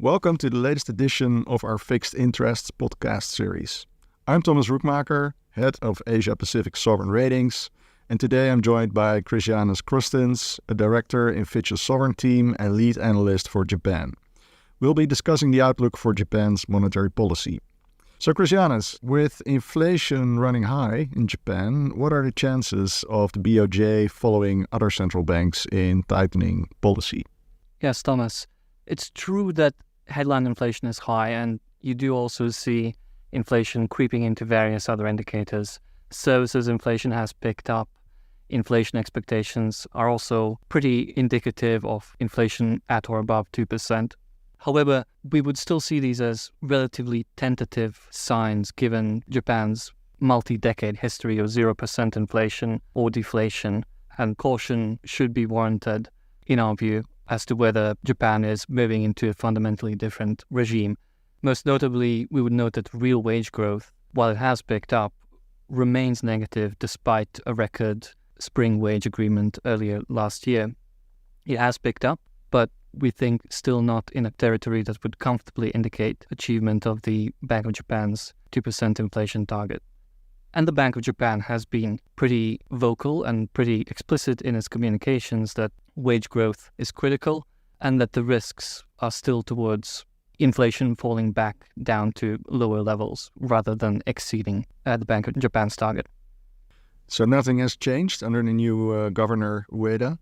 Welcome to the latest edition of our Fixed Interests podcast series. I'm Thomas Rookmaaker, head of Asia Pacific Sovereign Ratings, and today I'm joined by Krisjanis Krustins, a director in Fitch's Sovereign team and lead analyst for Japan. We'll be discussing the outlook for Japan's monetary policy. So Krisjanis, with inflation running high in Japan, what are the chances of the BOJ following other central banks in tightening policy? Yes, Thomas. It's true that headline inflation is high, and you do also see inflation creeping into various other indicators. Services inflation has picked up. Inflation expectations are also pretty indicative of inflation at or above 2%. However, we would still see these as relatively tentative signs given Japan's multi-decade history of 0% inflation or deflation, and caution should be warranted, in our view, as to whether Japan is moving into a fundamentally different regime. Most notably, we would note that real wage growth, while it has picked up, remains negative despite a record spring wage agreement earlier last year. It has picked up, but we think still not in a territory that would comfortably indicate achievement of the Bank of Japan's 2% inflation target. And the Bank of Japan has been pretty vocal and pretty explicit in its communications that wage growth is critical and that the risks are still towards inflation falling back down to lower levels rather than exceeding the Bank of Japan's target. So nothing has changed under the new Governor Ueda?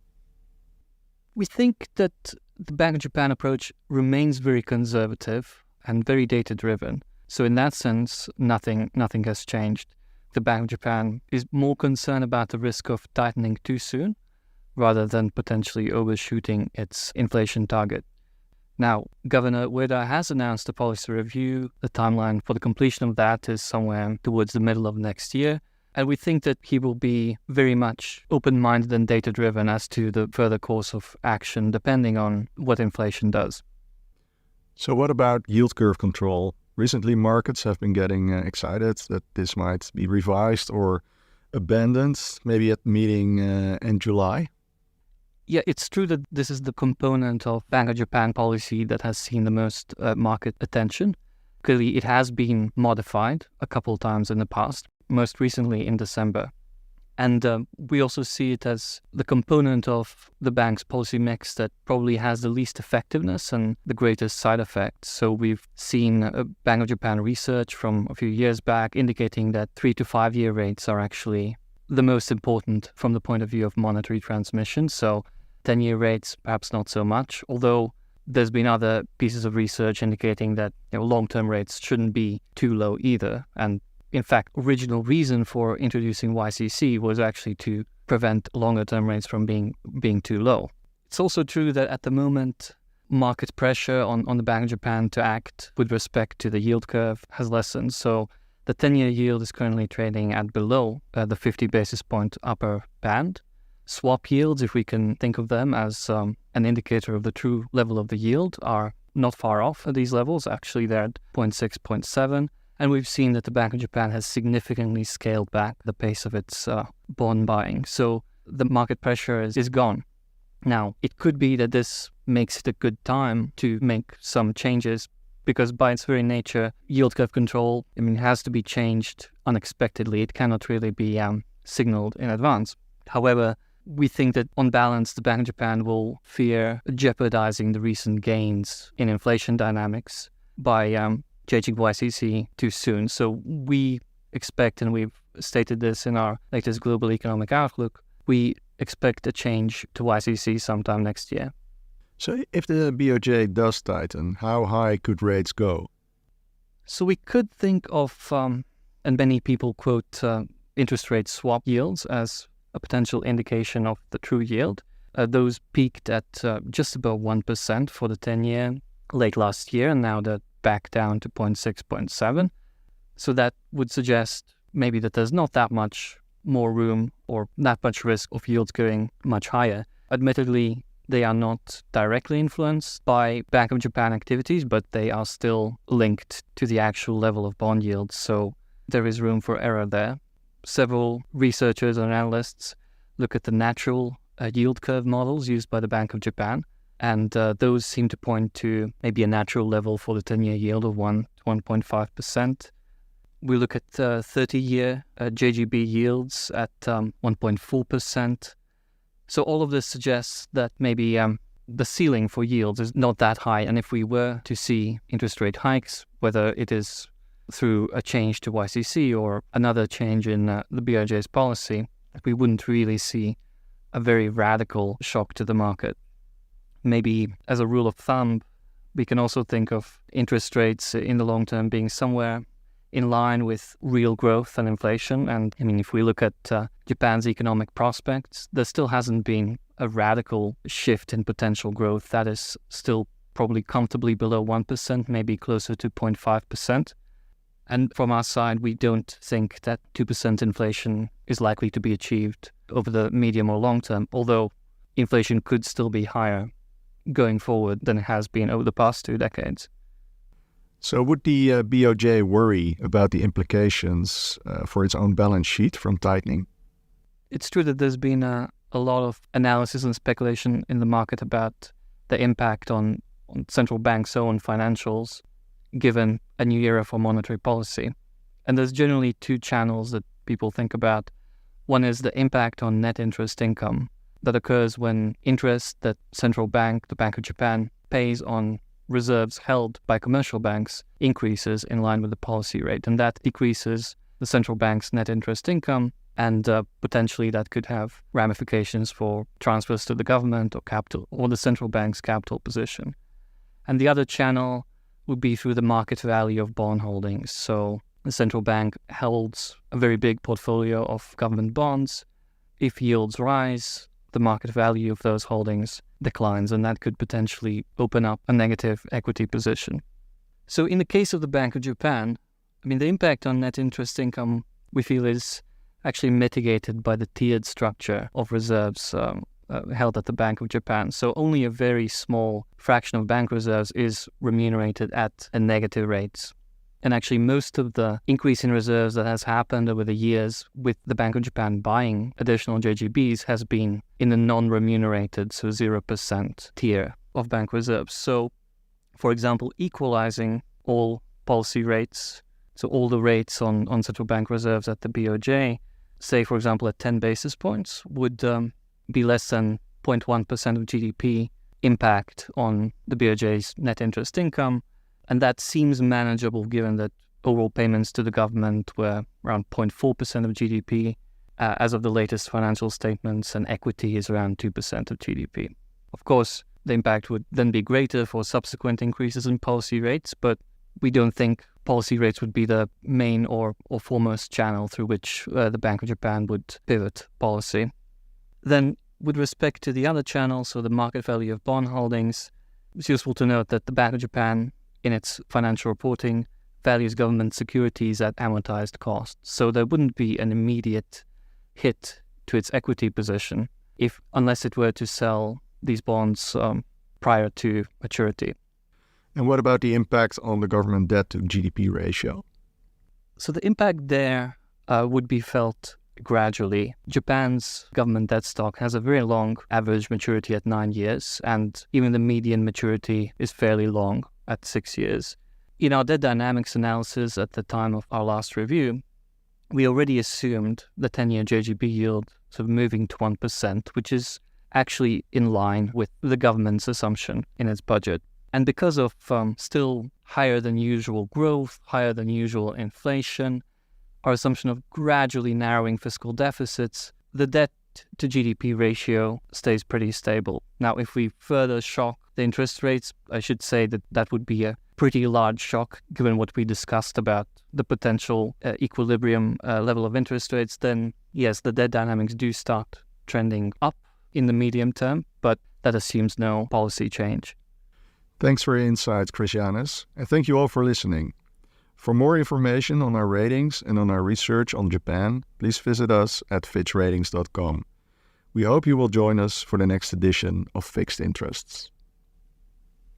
We think that the Bank of Japan approach remains very conservative and very data-driven. So in that sense, nothing has changed. The Bank of Japan is more concerned about the risk of tightening too soon rather than potentially overshooting its inflation target. Now, Governor Ueda has announced a policy review. The timeline for the completion of that is somewhere towards the middle of next year. And we think that he will be very much open-minded and data-driven as to the further course of action, depending on what inflation does. So what about yield curve control? Recently, markets have been getting excited that this might be revised or abandoned, maybe at the meeting in July. Yeah, it's true that this is the component of Bank of Japan policy that has seen the most market attention. Clearly, it has been modified a couple of times in the past, most recently in December. And we also see it as the component of the bank's policy mix that probably has the least effectiveness and the greatest side effects. So we've seen Bank of Japan research from a few years back indicating that 3 to 5 year rates are actually the most important from the point of view of monetary transmission. So 10-year rates, perhaps not so much, although there's been other pieces of research indicating that long-term rates shouldn't be too low either. And in fact, original reason for introducing YCC was actually to prevent longer-term rates from being too low. It's also true that at the moment, market pressure on the Bank of Japan to act with respect to the yield curve has lessened. So the 10-year yield is currently trading at below the 50 basis point upper band. Swap yields, if we can think of them as an indicator of the true level of the yield, are not far off at these levels. Actually, they're at 0.6, 0.7. And we've seen that the Bank of Japan has significantly scaled back the pace of its bond buying. So the market pressure is gone. Now, it could be that this makes it a good time to make some changes because by its very nature, yield curve control, has to be changed unexpectedly. It cannot really be signaled in advance. However, we think that on balance, the Bank of Japan will fear jeopardizing the recent gains in inflation dynamics by changing YCC too soon. So we expect, and we've stated this in our latest Global Economic Outlook, we expect a change to YCC sometime next year. So if the BOJ does tighten, how high could rates go? So we could think of, and many people quote interest rate swap yields as a potential indication of the true yield. Those peaked at just above 1% for the 10-year late last year, and now they're back down to 0.6, 0.7. So that would suggest maybe that there's not that much more room or that much risk of yields going much higher. Admittedly, they are not directly influenced by Bank of Japan activities, but they are still linked to the actual level of bond yields. So there is room for error there. Several researchers and analysts look at the natural yield curve models used by the Bank of Japan. And those seem to point to maybe a natural level for the 10-year yield of 1 to 1.5%. We look at 30-year JGB yields at 1.4%. So all of this suggests that maybe the ceiling for yields is not that high. And if we were to see interest rate hikes, whether it is through a change to YCC or another change in the BOJ's policy, we wouldn't really see a very radical shock to the market. Maybe as a rule of thumb, we can also think of interest rates in the long term being somewhere in line with real growth and inflation. And I mean, if we look at Japan's economic prospects, there still hasn't been a radical shift in potential growth. That is still probably comfortably below 1%, maybe closer to 0.5%. And from our side, we don't think that 2% inflation is likely to be achieved over the medium or long term, although inflation could still be higher going forward than it has been over the past 2 decades. So would the BOJ worry about the implications for its own balance sheet from tightening? It's true that there's been a lot of analysis and speculation in the market about the impact on central banks' own financials, given a new era for monetary policy. And there's generally 2 channels that people think about. One is the impact on net interest income that occurs when interest that central bank, the Bank of Japan, pays on reserves held by commercial banks increases in line with the policy rate. And that decreases the central bank's net interest income, and potentially that could have ramifications for transfers to the government or capital or the central bank's capital position. And the other channel would be through the market value of bond holdings. So the central bank holds a very big portfolio of government bonds. If yields rise, the market value of those holdings declines, and that could potentially open up a negative equity position. So in the case of the Bank of Japan, I mean, the impact on net interest income, we feel, is actually mitigated by the tiered structure of reserves held at the Bank of Japan. So only a very small fraction of bank reserves is remunerated at a negative rate. And actually, most of the increase in reserves that has happened over the years with the Bank of Japan buying additional JGBs has been in the non-remunerated, so 0% tier of bank reserves. So, for example, equalizing all policy rates, so all the rates on central bank reserves at the BOJ, say, for example, at 10 basis points, would be less than 0.1% of GDP impact on the BOJ's net interest income. And that seems manageable given that overall payments to the government were around 0.4% of GDP as of the latest financial statements, and equity is around 2% of GDP. Of course, the impact would then be greater for subsequent increases in policy rates, but we don't think policy rates would be the main or foremost channel through which the Bank of Japan would pivot policy. Then, with respect to the other channel, so the market value of bond holdings, it's useful to note that the Bank of Japan, in its financial reporting, values government securities at amortized cost. So there wouldn't be an immediate hit to its equity position unless it were to sell these bonds prior to maturity. And what about the impact on the government debt to GDP ratio? So the impact there would be felt gradually. Japan's government debt stock has a very long average maturity at 9 years, and even the median maturity is fairly long at 6 years. In our debt dynamics analysis at the time of our last review, we already assumed the 10-year JGB yield sort of moving to 1%, which is actually in line with the government's assumption in its budget. And because of still higher than usual growth, higher than usual inflation, our assumption of gradually narrowing fiscal deficits, the debt to GDP ratio stays pretty stable. Now, if we further shock the interest rates, I should say that would be a pretty large shock given what we discussed about the potential equilibrium level of interest rates, then yes, the debt dynamics do start trending up in the medium term, but that assumes no policy change. Thanks for your insights, Krisjanis, and thank you all for listening. For more information on our ratings and on our research on Japan, please visit us at fitchratings.com. We hope you will join us for the next edition of Fixed Interests.